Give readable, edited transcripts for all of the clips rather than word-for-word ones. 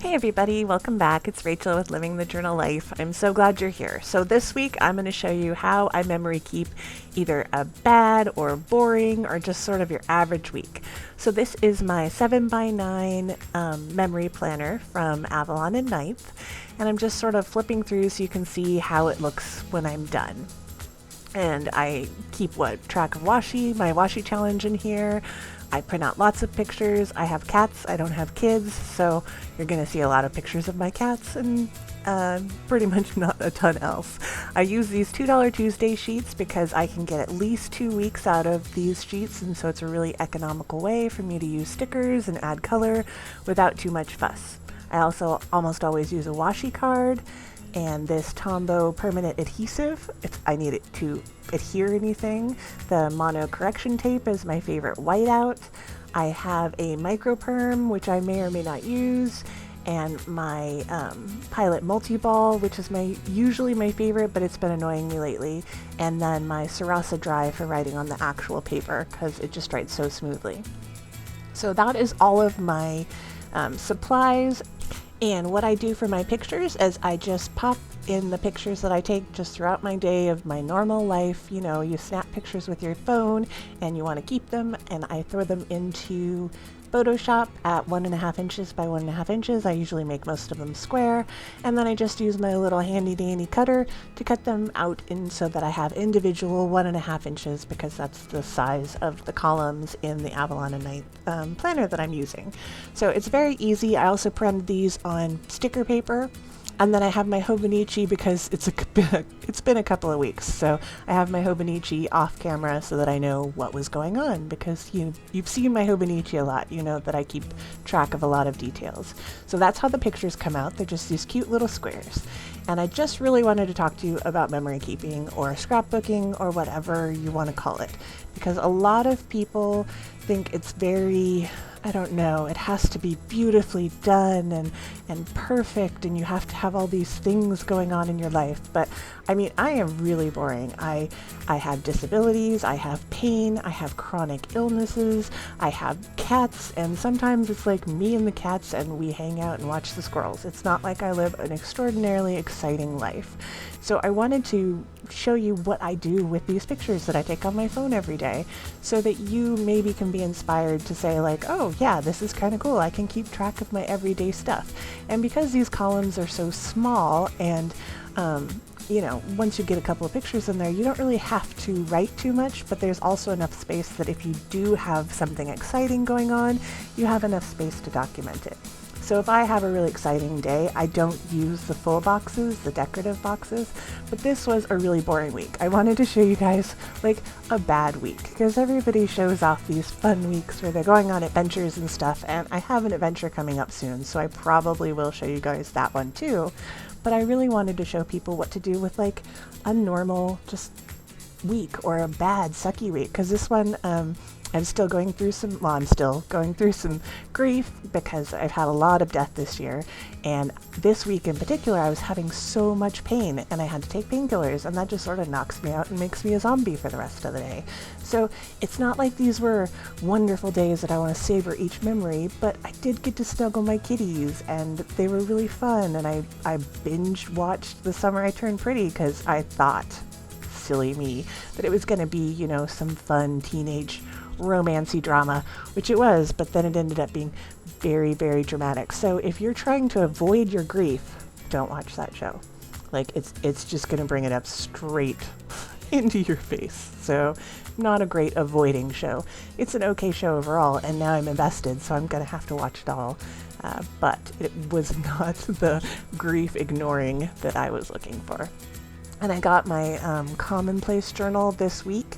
Hey everybody, welcome back. It's Rachel with Living the Journal Life. I'm so glad you're here. So this week I'm going to show you how I memory keep either a bad or boring or just sort of your average week. So this is my 7x9 memory planner from Avalon and Ninth, and I'm just sort of flipping through so you can see how it looks when I'm done. And I keep track of my washi challenge in here. I print out lots of pictures. I have cats. I don't have kids, so you're going to see a lot of pictures of my cats and pretty much not a ton else. I use these $2 Tuesday sheets because I can get at least 2 weeks out of these sheets, and so it's a really economical way for me to use stickers and add color without too much fuss. I also almost always use a washi card and this Tombow permanent adhesive if I need it to adhere anything. The mono correction tape is my favorite whiteout. I have a micro perm, which I may or may not use, and my Pilot multi-ball, which is usually my favorite, but it's been annoying me lately, and then my Sarasa dry for writing on the actual paper because it just writes so smoothly. So that is all of my supplies. And what I do for my pictures is I just pop in the pictures that I take just throughout my day of my normal life. You know, you snap pictures with your phone and you want to keep them, and I throw them into Photoshop at 1.5 inches by 1.5 inches. I usually make most of them square, and then I just use my little handy dandy cutter to cut them out in so that I have individual 1.5 inches, because that's the size of the columns in the Avalon and Ninth planner that I'm using. So it's very easy. I also printed these on sticker paper. And then I have my Hobonichi because it's been a couple of weeks, so I have my Hobonichi off camera so that I know what was going on, because you've seen my Hobonichi a lot. You know that I keep track of a lot of details. So that's how the pictures come out. They're just these cute little squares. And I just really wanted to talk to you about memory keeping or scrapbooking or whatever you want to call it, because a lot of people think it's very, I don't know, it has to be beautifully done and perfect, and you have to have all these things going on in your life. But I mean, I am really boring. I have disabilities, I have pain, I have chronic illnesses, I have cats, and sometimes it's like me and the cats and we hang out and watch the squirrels. It's not like I live an extraordinarily exciting life. So I wanted to show you what I do with these pictures that I take on my phone every day, so that you maybe can be inspired to say like, oh yeah, this is kind of cool. I can keep track of my everyday stuff. And because these columns are so small, and you know, once you get a couple of pictures in there, you don't really have to write too much, but there's also enough space that if you do have something exciting going on, you have enough space to document it. So if I have a really exciting day, I don't use the full boxes, the decorative boxes, but this was a really boring week. I wanted to show you guys like a bad week, because everybody shows off these fun weeks where they're going on adventures and stuff, and I have an adventure coming up soon, so I probably will show you guys that one too. But I really wanted to show people what to do with like a normal just week or a bad sucky week, because this one I'm still going through some grief because I've had a lot of death this year, and this week in particular I was having so much pain and I had to take painkillers, and that just sort of knocks me out and makes me a zombie for the rest of the day. So it's not like these were wonderful days that I want to savor each memory, but I did get to snuggle my kitties and they were really fun, and I binge watched The Summer I Turned Pretty because I thought, silly me, that it was going to be, you know, some fun teenage romancy drama, which it was, but then it ended up being very, very dramatic. So if you're trying to avoid your grief, don't watch that show. Like it's just going to bring it up straight into your face. So not a great avoiding show. It's an okay show overall, and now I'm invested, so I'm going to have to watch it all. But it was not the grief ignoring that I was looking for. And I got my commonplace journal this week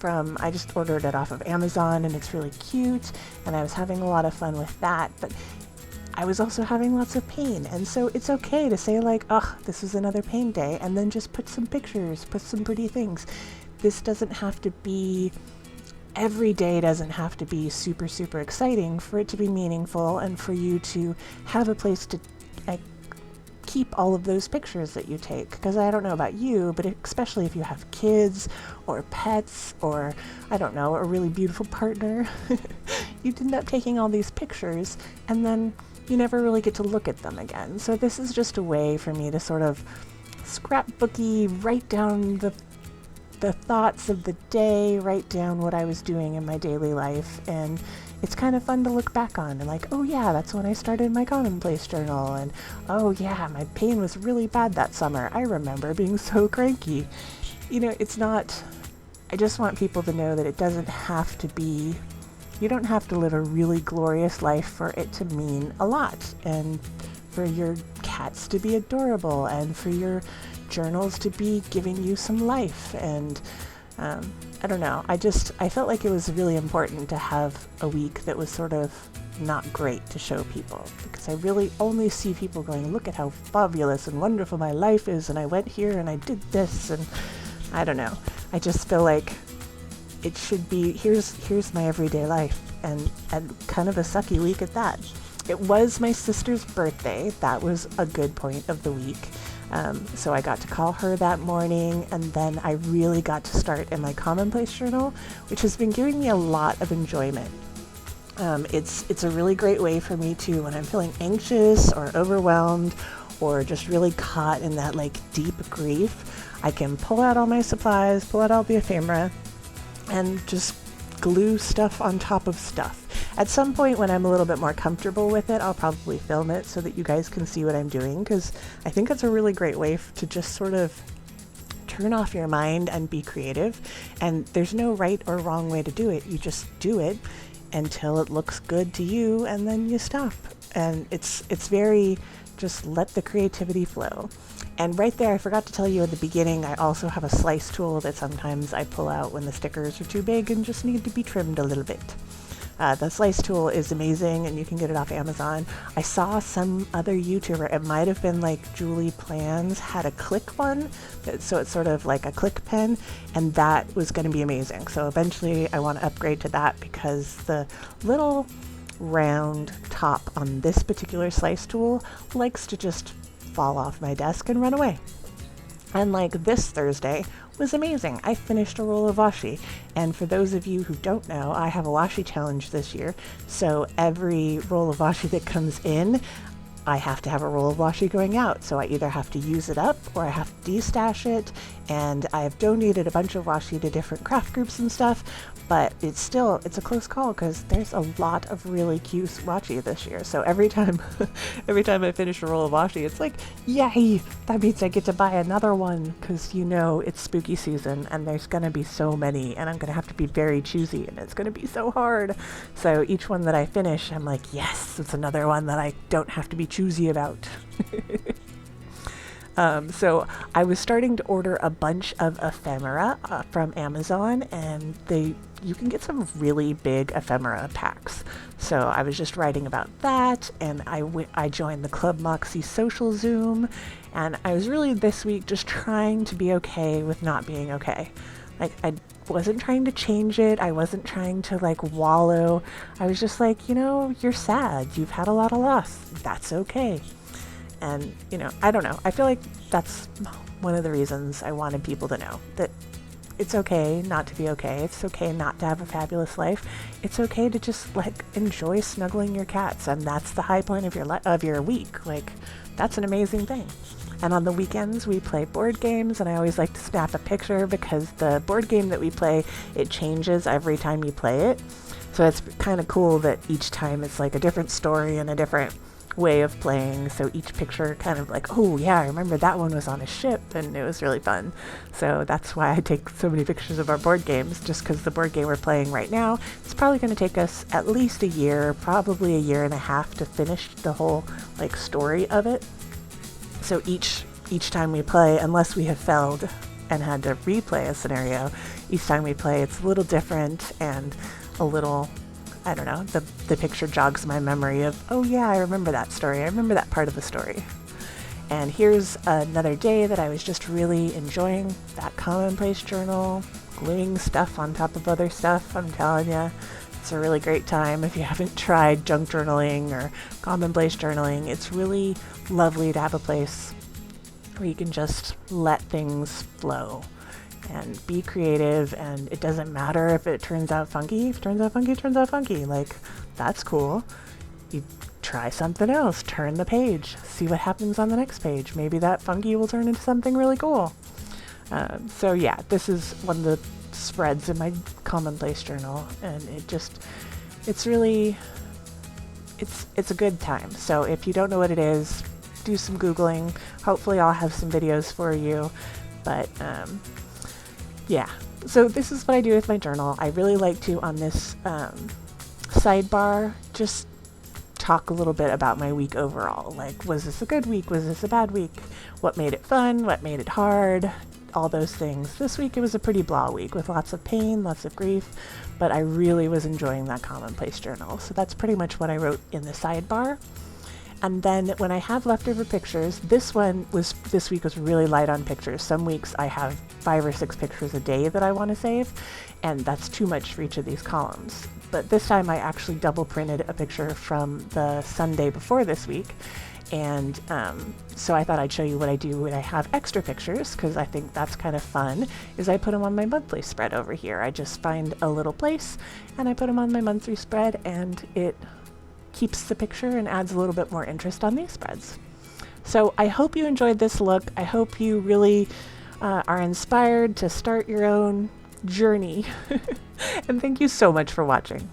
I just ordered it off of Amazon, and it's really cute, and I was having a lot of fun with that, but I was also having lots of pain, and so it's okay to say like, oh, this is another pain day, and then just put some pictures, put some pretty things. This doesn't have to be, every day doesn't have to be super, super exciting for it to be meaningful and for you to have a place to keep all of those pictures that you take. Because I don't know about you, but especially if you have kids or pets or, I don't know, a really beautiful partner, you end up taking all these pictures, and then you never really get to look at them again. So this is just a way for me to sort of scrapbooky, write down the thoughts of the day, write down what I was doing in my daily life, and it's kind of fun to look back on and like, oh yeah, that's when I started my commonplace journal, and oh yeah, my pain was really bad that summer. I remember being so cranky. You know, it's not, I just want people to know that it doesn't have to be, you don't have to live a really glorious life for it to mean a lot, and for your cats to be adorable, and for your journals to be giving you some life. And I don't know, I felt like it was really important to have a week that was sort of not great to show people, because I really only see people going, look at how fabulous and wonderful my life is, and I went here and I did this, and I don't know, I just feel like it should be, here's my everyday life, and kind of a sucky week at that. It was my sister's birthday. That was a good point of the week. So I got to call her that morning, and then I really got to start in my commonplace journal, which has been giving me a lot of enjoyment. It's a really great way for me to, when I'm feeling anxious or overwhelmed or just really caught in that like deep grief, I can pull out all my supplies, pull out all the ephemera, and just glue stuff on top of stuff. At some point when I'm a little bit more comfortable with it, I'll probably film it so that you guys can see what I'm doing, because I think it's a really great way to just sort of turn off your mind and be creative. And there's no right or wrong way to do it. You just do it until it looks good to you, and then you stop. And it's very just let the creativity flow. And right there, I forgot to tell you at the beginning, I also have a slice tool that sometimes I pull out when the stickers are too big and just need to be trimmed a little bit. The slice tool is amazing, and you can get it off Amazon. I saw some other YouTuber, it might have been like Julie Plans, had a click one, so it's sort of like a click pen, and that was going to be amazing. So eventually I want to upgrade to that, because the little round top on this particular slice tool likes to just fall off my desk and run away. And like this Thursday was amazing. I finished a roll of washi. And for those of you who don't know, I have a washi challenge this year. So every roll of washi that comes in, I have to have a roll of washi going out. So I either have to use it up or I have to destash it. And I've donated a bunch of washi to different craft groups and stuff. But it's a close call, because there's a lot of really cute washi this year. So every time I finish a roll of washi, it's like, yay, that means I get to buy another one, because you know it's spooky season and there's going to be so many, and I'm going to have to be very choosy, and it's going to be so hard. So each one that I finish, I'm like, yes, it's another one that I don't have to be choosy about. So I was starting to order a bunch of ephemera from Amazon, and you can get some really big ephemera packs. So I was just writing about that, and I joined the Club Moxie social Zoom, and I was really this week just trying to be okay with not being okay. Like, I wasn't trying to change it. I wasn't trying to like wallow. I was just like, you're sad. You've had a lot of loss. That's okay. And, I don't know. I feel like that's one of the reasons I wanted people to know that it's okay not to be okay. It's okay not to have a fabulous life. It's okay to just enjoy snuggling your cats, and that's the high point of your week. Like, that's an amazing thing. And on the weekends we play board games, and I always like to snap a picture, because the board game that we play, it changes every time you play it. So it's kind of cool that each time it's like a different story and a different way of playing, so each picture kind of like, oh yeah, I remember that one was on a ship, and it was really fun. So that's why I take so many pictures of our board games, just because the board game we're playing right now, it's probably going to take us at least a year, probably a year and a half to finish the whole story of it. So each time we play, unless we have failed and had to replay a scenario, each time we play it's a little different, and a little, I don't know, the picture jogs my memory of, oh yeah, I remember that story. I remember that part of the story. And here's another day that I was just really enjoying that commonplace journal, gluing stuff on top of other stuff. I'm telling you, it's a really great time. If you haven't tried junk journaling or commonplace journaling, it's really lovely to have a place where you can just let things flow and be creative, and it doesn't matter if it turns out funky. If it turns out funky, it turns out funky. Like, that's cool. you try something else, turn the page, see what happens on the next page. Maybe that funky will turn into something really cool. So yeah, this is one of the spreads in my commonplace journal, and it's really, it's a good time. So if you don't know what it is, do some Googling. Hopefully I'll have some videos for you. But yeah, so this is what I do with my journal. I really like to, on this sidebar, just talk a little bit about my week overall. Like, was this a good week? Was this a bad week? What made it fun? What made it hard? All those things. This week it was a pretty blah week with lots of pain, lots of grief, but I really was enjoying that commonplace journal. So that's pretty much what I wrote in the sidebar. And then when I have leftover pictures, this week was really light on pictures. Some weeks I have 5 or 6 pictures a day that I want to save, and that's too much for each of these columns. But this time I actually double printed a picture from the Sunday before this week. And so I thought I'd show you what I do when I have extra pictures, because I think that's kind of fun, is I put them on my monthly spread over here. I just find a little place and I put them on my monthly spread, and it keeps the picture and adds a little bit more interest on these spreads. So I hope you enjoyed this look. I hope you really are inspired to start your own journey. And thank you so much for watching.